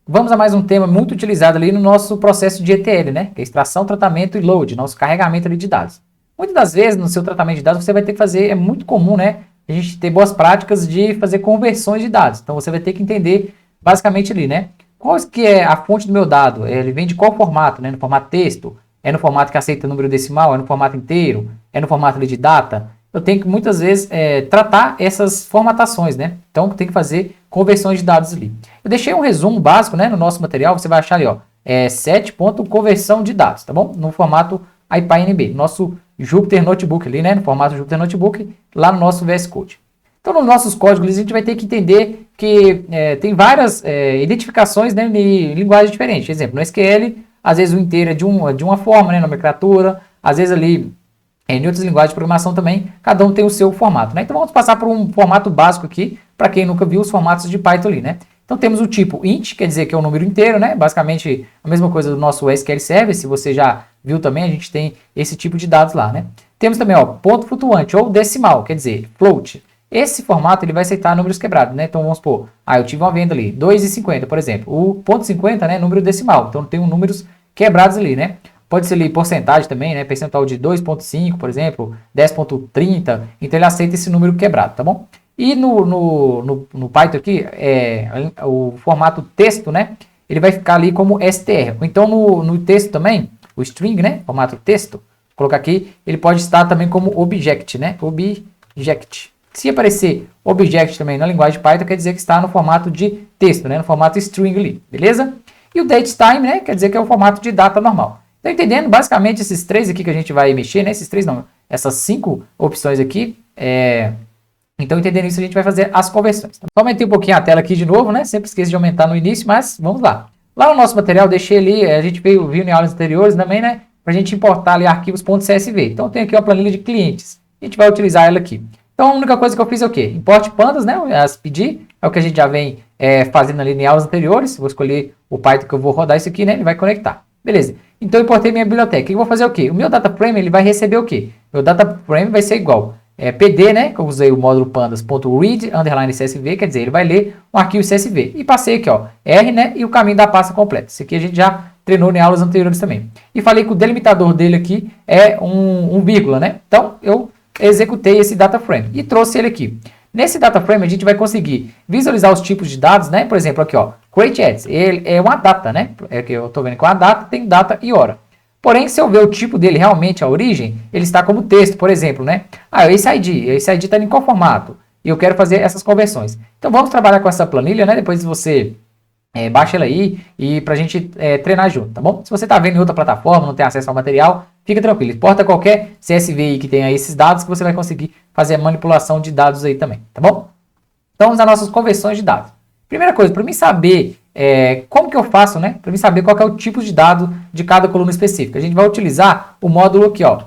Vamos a mais um tema muito utilizado ali no nosso processo de ETL, né? Que é extração, tratamento e load, nosso carregamento ali de dados. Muitas das vezes no seu tratamento de dados você vai ter que fazer, é muito comum, né? A gente ter boas práticas de fazer conversões de dados. Então você vai ter que entender basicamente ali, né? Qual que é a fonte do meu dado? Ele vem de qual formato, né? No formato texto? É no formato que aceita número decimal? É no formato inteiro? É no formato ali de data? Eu tenho que muitas vezes tratar essas formatações, né? Então tem que fazer conversões de dados ali. Eu deixei um resumo básico, né, no nosso material, você vai achar ali, ó, 7.conversão de dados, tá bom? No formato IPyNB, nosso Jupyter Notebook ali, né, no formato Jupyter Notebook, lá no nosso VS Code. Então, nos nossos códigos, a gente vai ter que entender que tem várias identificações, né, em linguagens diferentes. Por exemplo, no SQL, às vezes o inteiro é de uma forma, né, nomenclatura, às vezes ali em outras linguagens de programação também, cada um tem o seu formato, né? Então vamos passar por um formato básico aqui, para quem nunca viu os formatos de Python ali, né? Então temos o tipo int, quer dizer que é um número inteiro, né? Basicamente a mesma coisa do nosso SQL Server, se você já viu também, a gente tem esse tipo de dados lá, né? Temos também, ó, ponto flutuante ou decimal, quer dizer, float. Esse formato ele vai aceitar números quebrados, né? Então vamos supor, eu tive uma venda ali, 2,50, por exemplo. O ponto 50, né, número decimal, então tem números quebrados ali, né? Pode ser ali porcentagem também, né? Percentual de 2,5, por exemplo, 10,30. Então ele aceita esse número quebrado, tá bom? E no Python aqui, o formato texto, né? Ele vai ficar ali como str. Então no texto também, o string, né? Formato texto, vou colocar aqui, ele pode estar também como object, né? Object. Se aparecer object também na linguagem Python, quer dizer que está no formato de texto, né? No formato string ali, beleza? E o datetime, né? Quer dizer que é o formato de data normal. Tá entendendo? Basicamente esses três aqui que a gente vai mexer, né? Esses três não, essas 5 opções aqui. Então, entendendo isso, a gente vai fazer as conversões. Tá? Só aumentei um pouquinho a tela aqui de novo, né? Sempre esqueço de aumentar no início, mas vamos lá. Lá no nosso material, deixei ali, a gente viu em aulas anteriores também, né? Para a gente importar ali arquivos .csv. Então, tem aqui uma planilha de clientes. A gente vai utilizar ela aqui. Então, a única coisa que eu fiz é o quê? Import pandas, né? As pedir, é o que a gente já vem fazendo ali em aulas anteriores. Vou escolher o Python que eu vou rodar isso aqui, né? Ele vai conectar. Beleza. Então, eu importei minha biblioteca. Eu vou fazer o quê? O meu data frame ele vai receber o quê? Meu data frame vai ser igual PD, né? Que eu usei o módulo pandas.read_csv, quer dizer, ele vai ler um arquivo CSV. E passei aqui, ó, R, né? E o caminho da pasta completa. Isso aqui a gente já treinou em aulas anteriores também. E falei que o delimitador dele aqui é um vírgula, né? Então, eu executei esse data frame e trouxe ele aqui. Nesse data frame, a gente vai conseguir visualizar os tipos de dados, né? Por exemplo, aqui, ó, create ads. Ele é uma data, né? É que eu estou vendo com a data, tem data e hora. Porém, se eu ver o tipo dele realmente, a origem, ele está como texto, por exemplo, né? Esse ID está em qual formato? E eu quero fazer essas conversões. Então, vamos trabalhar com essa planilha, né? Depois você baixa ela aí e pra gente treinar junto, tá bom? Se você tá vendo em outra plataforma, não tem acesso ao material, fica tranquilo. Importa qualquer CSV aí que tenha esses dados que você vai conseguir fazer a manipulação de dados aí também, tá bom? Então, vamos às nossas conversões de dados. Primeira coisa, para mim saber como que eu faço, né? Para mim saber qual que é o tipo de dado de cada coluna específica. A gente vai utilizar o módulo aqui, ó,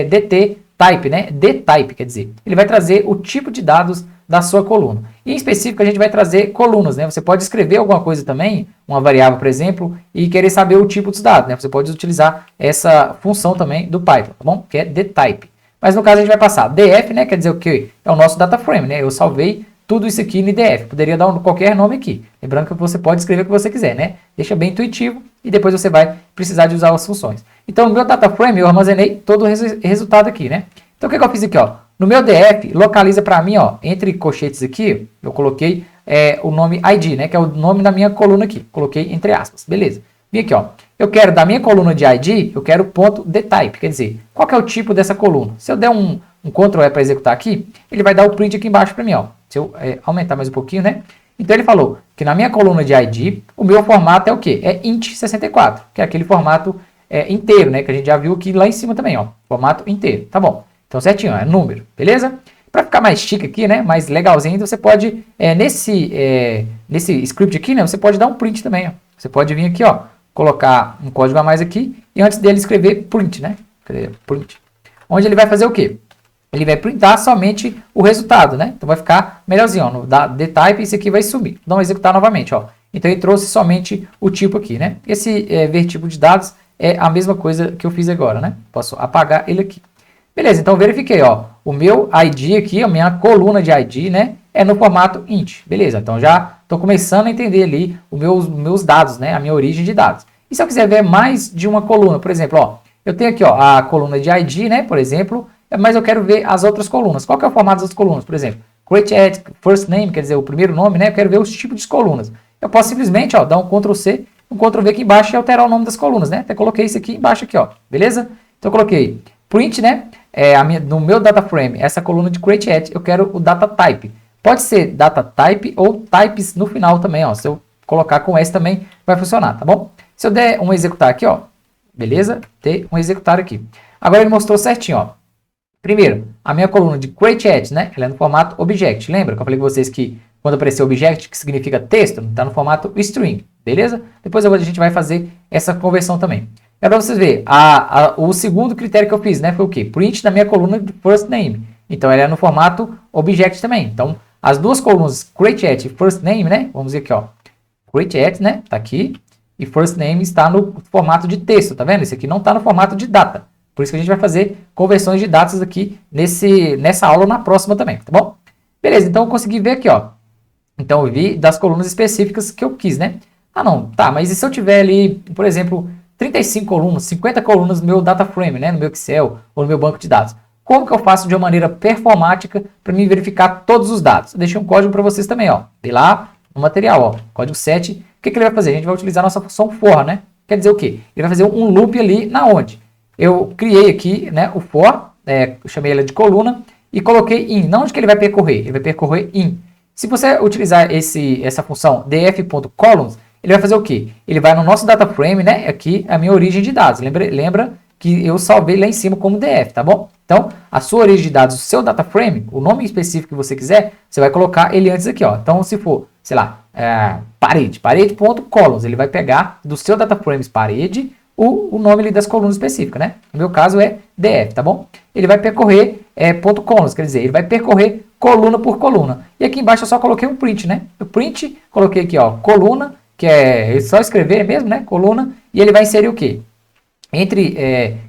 .dt type, né? dtype, quer dizer, ele vai trazer o tipo de dados da sua coluna. E em específico a gente vai trazer colunas, né? Você pode escrever alguma coisa também, uma variável, por exemplo, e querer saber o tipo dos dados, né? Você pode utilizar essa função também do Python, tá bom? Que é dtype. Mas no caso a gente vai passar df, né? Quer dizer o quê? É o nosso data frame, né? Eu salvei tudo isso aqui no df. Poderia dar qualquer nome aqui. Lembrando que você pode escrever o que você quiser, né? Deixa bem intuitivo e depois você vai precisar de usar as funções. Então no meu data frame eu armazenei todo o resultado aqui, né? Então o que eu fiz aqui, ó? No meu df, localiza para mim, ó, entre colchetes aqui, eu coloquei o nome ID, né? Que é o nome da minha coluna aqui. Coloquei entre aspas, beleza. Vim aqui, ó. Eu quero da minha coluna de ID, eu quero ponto dtype, quer dizer, qual que é o tipo dessa coluna? Se eu der um Ctrl E para executar aqui, ele vai dar o print aqui embaixo para mim, ó. Se eu aumentar mais um pouquinho, né? Então ele falou que na minha coluna de ID, o meu formato é o quê? É int64, que é aquele formato inteiro, né? Que a gente já viu aqui lá em cima também, ó. Formato inteiro, tá bom. Então certinho, ó, é número, beleza? Para ficar mais chique aqui, né? Mais legalzinho, você pode, nesse script aqui, né? Você pode dar um print também, ó. Você pode vir aqui, ó, colocar um código a mais aqui e antes dele escrever print, né? Print. Onde ele vai fazer o quê? Ele vai printar somente o resultado, né? Então vai ficar melhorzinho, ó. No dtype isso aqui vai subir. Vamos executar novamente, ó. Então ele trouxe somente o tipo aqui, né? Esse ver tipo de dados é a mesma coisa que eu fiz agora, né? Posso apagar ele aqui. Beleza, então verifiquei, ó. O meu ID aqui, a minha coluna de ID, né? É no formato int. Beleza, então já Estou começando a entender ali os meus dados, né? A minha origem de dados. E se eu quiser ver mais de uma coluna, por exemplo, ó, eu tenho aqui ó, a coluna de ID, né? Por exemplo, mas eu quero ver as outras colunas. Qual que é o formato das colunas? Por exemplo, create add, first name, quer dizer, o primeiro nome, né? Eu quero ver os tipos de colunas. Eu posso simplesmente ó, dar um Ctrl C, um Ctrl V aqui embaixo e alterar o nome das colunas, né? Até coloquei isso aqui embaixo aqui, ó. Beleza? Então eu coloquei print, né? No meu data frame, essa coluna de create add, eu quero o data type. Pode ser data type ou types no final também, ó. Se eu colocar com S também vai funcionar, tá bom? Se eu der um executar aqui, ó. Beleza? Ter um executar aqui. Agora ele mostrou certinho, ó. Primeiro, a minha coluna de create add, né? Ela é no formato object. Lembra que eu falei com vocês que quando aparecer object, que significa texto, está no formato string, beleza? Depois a gente vai fazer essa conversão também. É para vocês verem, o segundo critério que eu fiz, né, foi o quê? Print da minha coluna de first name. Então, ela é no formato object também. Então, as duas colunas create add e first name, né? Vamos ver aqui, ó. Create add, né? Tá aqui. E first name está no formato de texto, tá vendo? Esse aqui não está no formato de data. Por isso que a gente vai fazer conversões de datas aqui nessa aula ou na próxima também, tá bom? Beleza, então eu consegui ver aqui, ó. Então, eu vi das colunas específicas que eu quis, né? Ah, não, tá, mas e se eu tiver ali, por exemplo, 35 colunas, 50 colunas no meu data frame, né? No meu Excel ou no meu banco de dados? Como que eu faço de uma maneira performática para me verificar todos os dados? Eu deixei um código para vocês também, ó. Tem lá no material, ó. Código 7. O que ele vai fazer? A gente vai utilizar a nossa função for, né? Quer dizer o quê? Ele vai fazer um loop ali na onde? Eu criei aqui, né, o for, eu chamei ele de coluna e coloquei in. Na onde que ele vai percorrer? Ele vai percorrer in. Se você utilizar essa função df.columns, ele vai fazer o quê? Ele vai no nosso data frame, né? Aqui a minha origem de dados. Lembra que eu salvei lá em cima como df, tá bom? Então, a sua origem de dados, o seu data frame, o nome específico que você quiser, você vai colocar ele antes aqui, ó. Então, se for, sei lá, parede.columns, ele vai pegar do seu data frames parede o nome ali das colunas específicas, né? No meu caso é df, tá bom? Ele vai percorrer .columns, quer dizer, ele vai percorrer coluna por coluna. E aqui embaixo eu só coloquei um print, né? O print, coloquei aqui, ó, coluna, que é só escrever mesmo, né? Coluna, e ele vai inserir o quê? Entre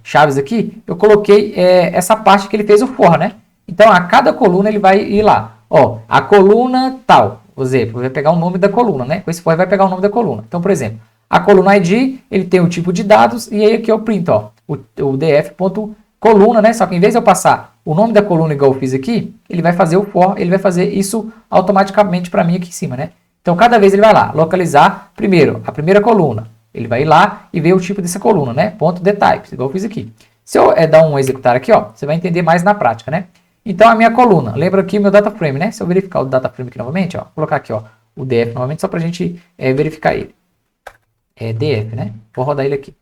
chaves aqui, eu coloquei essa parte que ele fez o for, né? Então, a cada coluna ele vai ir lá. Ó, a coluna tal, por exemplo, vai pegar o nome da coluna, né? Com esse for ele vai pegar o nome da coluna. Então, por exemplo, a coluna ID, ele tem o tipo de dados, e aí aqui eu print, ó, o df.coluna, né? Só que em vez de eu passar o nome da coluna igual eu fiz aqui, ele vai fazer o for, ele vai fazer isso automaticamente para mim aqui em cima, né? Então, cada vez ele vai lá, localizar primeiro a primeira coluna. Ele vai ir lá e ver o tipo dessa coluna, né? .dtype, igual eu fiz aqui. Se eu dar um executar aqui, ó, você vai entender mais na prática, né? Então, a minha coluna, lembra aqui o meu data frame, né? Se eu verificar o data frame aqui novamente, ó, vou colocar aqui, ó, o df novamente, só para a gente verificar ele. Df, né? Vou rodar ele aqui.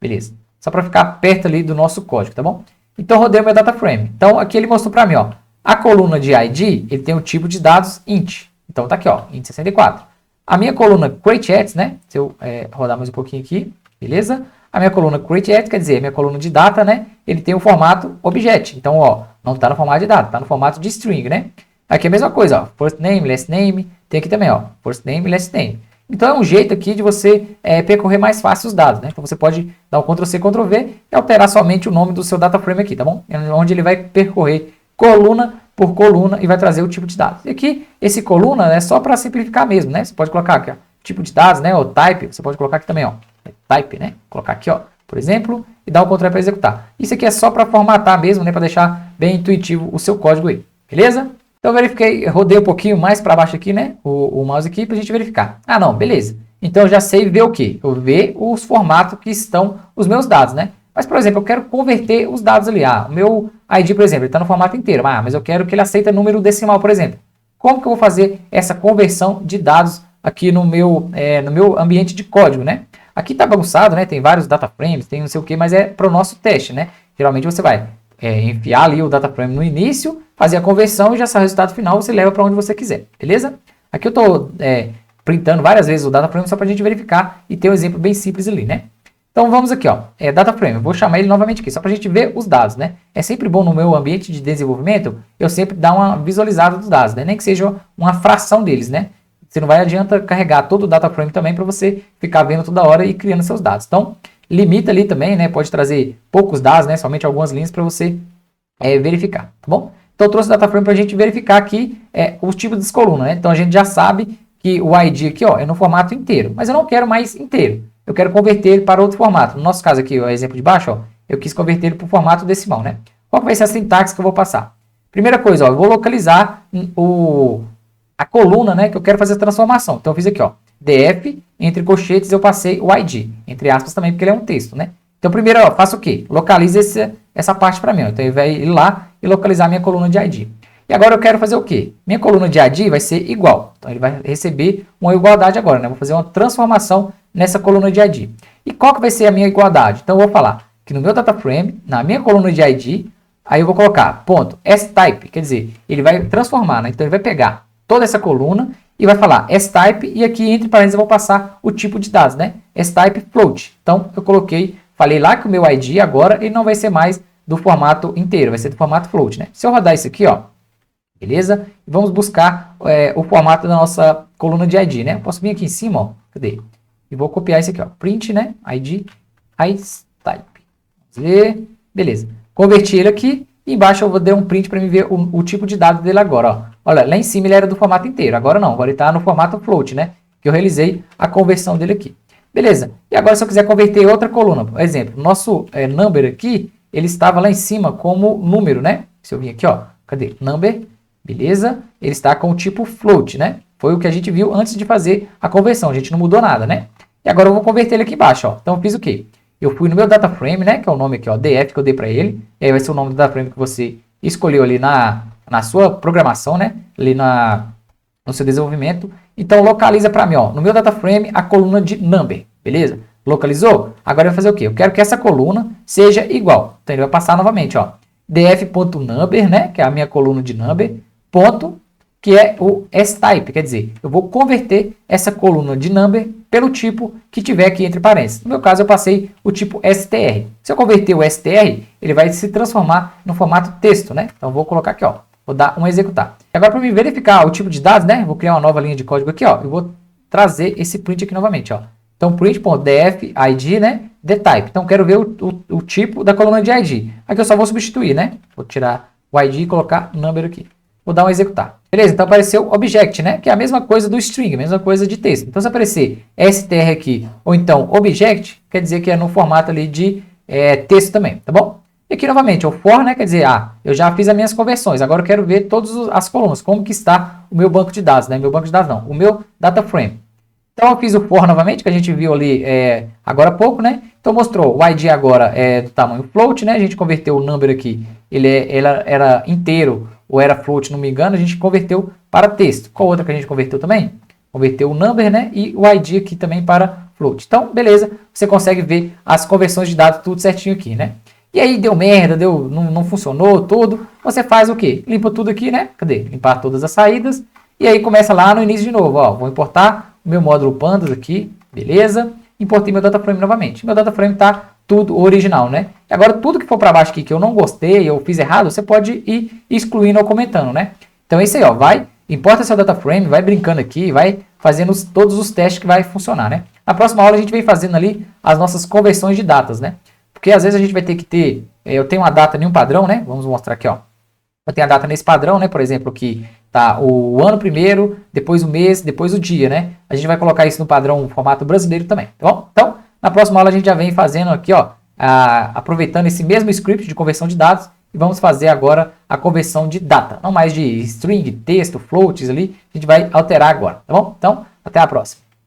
Beleza. Só para ficar perto ali do nosso código, tá bom? Então, rodei o meu data frame. Então, aqui ele mostrou para mim, ó, a coluna de ID, ele tem o tipo de dados int. Então, tá aqui, ó, int 64. A minha coluna create add, né? Se eu rodar mais um pouquinho aqui, beleza? A minha coluna create add, quer dizer, a minha coluna de data, né? Ele tem o formato objet. Então, ó, não está no formato de data, está no formato de string, né? Aqui é a mesma coisa, ó, first name, last name, tem aqui também, ó, first name, last name. Então, é um jeito aqui de você percorrer mais fácil os dados, né? Então, você pode dar um Ctrl+C, Ctrl+V e alterar somente o nome do seu data frame aqui, tá bom? Onde ele vai percorrer coluna por coluna e vai trazer o tipo de dados. E aqui, esse coluna é só para simplificar mesmo, né? Você pode colocar aqui, ó, tipo de dados, né? Ou type, você pode colocar aqui também, ó, type, né? Colocar aqui, ó, por exemplo, e dar um Ctrl para executar. Isso aqui é só para formatar mesmo, né? Para deixar bem intuitivo o seu código aí, beleza? Então, eu verifiquei, rodei um pouquinho mais para baixo aqui, né? O mouse aqui para a gente verificar. Ah, não, beleza. Então, eu já sei ver o quê? Eu ver os formatos que estão os meus dados, né? Mas, por exemplo, eu quero converter os dados ali. Ah, o meu ID, por exemplo, ele está no formato inteiro. Ah, mas eu quero que ele aceite número decimal, por exemplo. Como que eu vou fazer essa conversão de dados aqui no meu ambiente de código, né? Aqui está bagunçado, né? Tem vários data frames, tem não sei o que, mas é para o nosso teste, né? Geralmente você vai enfiar ali o data frame no início, fazer a conversão e já sai o resultado final, você leva para onde você quiser, beleza? Aqui eu estou printando várias vezes o data frame só para a gente verificar e ter um exemplo bem simples ali, né? Então vamos aqui, ó, data frame, eu vou chamar ele novamente aqui, só para a gente ver os dados, né? É sempre bom no meu ambiente de desenvolvimento, eu sempre dar uma visualizada dos dados, né? Nem que seja uma fração deles, né? Você não vai adianta carregar todo o data frame também para você ficar vendo toda hora e criando seus dados. Então, limita ali também, né? Pode trazer poucos dados, né? Somente algumas linhas para você verificar, tá bom? Então, eu trouxe o data frame para a gente verificar aqui os tipos das colunas, né? Então, a gente já sabe que o ID aqui, ó, é no formato inteiro, mas eu não quero mais inteiro. Eu quero converter ele para outro formato. No nosso caso aqui, o exemplo de baixo, ó, eu quis converter ele para o formato decimal, né? Qual que vai ser a sintaxe que eu vou passar? Primeira coisa, ó, eu vou localizar a coluna, né, que eu quero fazer a transformação. Então eu fiz aqui, ó, df, entre colchetes eu passei o ID, entre aspas também, porque ele é um texto, né? Então primeiro, ó, faço o quê? Localiza essa parte para mim, ó. Então ele vai ir lá e localizar a minha coluna de ID. E agora eu quero fazer o quê? Minha coluna de ID vai ser igual. Então ele vai receber uma igualdade agora, né? Vou fazer uma transformação nessa coluna de ID. E qual que vai ser a minha igualdade? Então eu vou falar que no meu data frame, na minha coluna de ID, aí eu vou colocar ponto S-type, quer dizer, ele vai transformar, né? Então ele vai pegar toda essa coluna e vai falar S-type e aqui entre parênteses eu vou passar o tipo de dados, né? S-type float. Então eu falei lá que o meu ID agora ele não vai ser mais do formato inteiro, vai ser do formato float, né? Se eu rodar isso aqui, ó, beleza? Vamos buscar o formato da nossa coluna de ID, né? Eu posso vir aqui em cima, ó, cadê? E vou copiar isso aqui, ó, print, né? ID, type. Vamos ver, beleza. Converti ele aqui e embaixo eu vou dar um print para me ver o tipo de dado dele agora, ó. Olha, lá em cima ele era do formato inteiro, agora não, agora ele está no formato float, né? Que eu realizei a conversão dele aqui. Beleza. E agora se eu quiser converter outra coluna, por exemplo, nosso number aqui, ele estava lá em cima como número, né? Se eu vir aqui, ó, cadê? Number. Beleza? Ele está com o tipo float, né? Foi o que a gente viu antes de fazer a conversão. A gente não mudou nada, né? E agora eu vou converter ele aqui embaixo, ó. Então eu fiz o quê? Eu fui no meu data frame, né? Que é o nome aqui, ó, DF que eu dei para ele. E aí vai ser o nome do data frame que você escolheu ali na sua programação, né? Ali no seu desenvolvimento. Então localiza para mim, ó, no meu data frame a coluna de number, beleza? Localizou? Agora eu vou fazer o quê? Eu quero que essa coluna seja igual. Então ele vai passar novamente, ó, df.number, né? Que é a minha coluna de number. Ponto, que é o S-type, quer dizer, eu vou converter essa coluna de number pelo tipo que tiver aqui entre parênteses. No meu caso, eu passei o tipo str. Se eu converter o str, ele vai se transformar no formato texto, né? Então, vou colocar aqui, ó, vou dar um executar. Agora, para me verificar o tipo de dados, né? Vou criar uma nova linha de código aqui, ó, e vou trazer esse print aqui novamente, ó. Então, print.df id, né? The-type. Então, quero ver o tipo da coluna de id. Aqui eu só vou substituir, né? Vou tirar o id e colocar number aqui. Vou dar um executar. Beleza, então apareceu object, né? Que é a mesma coisa do string, a mesma coisa de texto. Então se aparecer str aqui, ou então object, quer dizer que é no formato ali de texto também, tá bom? E aqui novamente, o for, né? Quer dizer, eu já fiz as minhas conversões, agora eu quero ver todas as colunas, como que está o meu banco de dados, né? Meu banco de dados não, o meu data frame. Então eu fiz o for novamente, que a gente viu ali agora há pouco, né? Então mostrou o id agora é do tamanho float, né? A gente converteu o number aqui, ele era inteiro, ou era float, não me engano, a gente converteu para texto. Qual outra que a gente converteu também? Converteu o number, né? E o ID aqui também para float. Então, beleza, você consegue ver as conversões de dados tudo certinho aqui, né? E aí deu merda, não funcionou tudo. Você faz o quê? Limpa tudo aqui, né? Cadê? Limpar todas as saídas. E aí começa lá no início de novo, ó. Vou importar o meu módulo pandas aqui, beleza? Importei meu data frame novamente. Meu data frame está tudo original, né? E agora tudo que for para baixo aqui que eu não gostei, eu fiz errado, você pode ir excluindo ou comentando, né? Então é isso aí, ó, importa seu data frame, vai brincando aqui, vai fazendo todos os testes que vai funcionar, né? Na próxima aula a gente vem fazendo ali as nossas conversões de datas, né? Porque às vezes a gente vai ter que ter, eu tenho uma data em um padrão, né? Vamos mostrar aqui, ó. Eu tenho a data nesse padrão, né? Por exemplo, aqui tá o ano primeiro, depois o mês, depois o dia, né? A gente vai colocar isso no padrão formato brasileiro também, tá bom? Então, na próxima aula a gente já vem fazendo aqui, ó, aproveitando esse mesmo script de conversão de dados e vamos fazer agora a conversão de data, não mais de string, texto, floats ali, a gente vai alterar agora, tá bom? Então, até a próxima.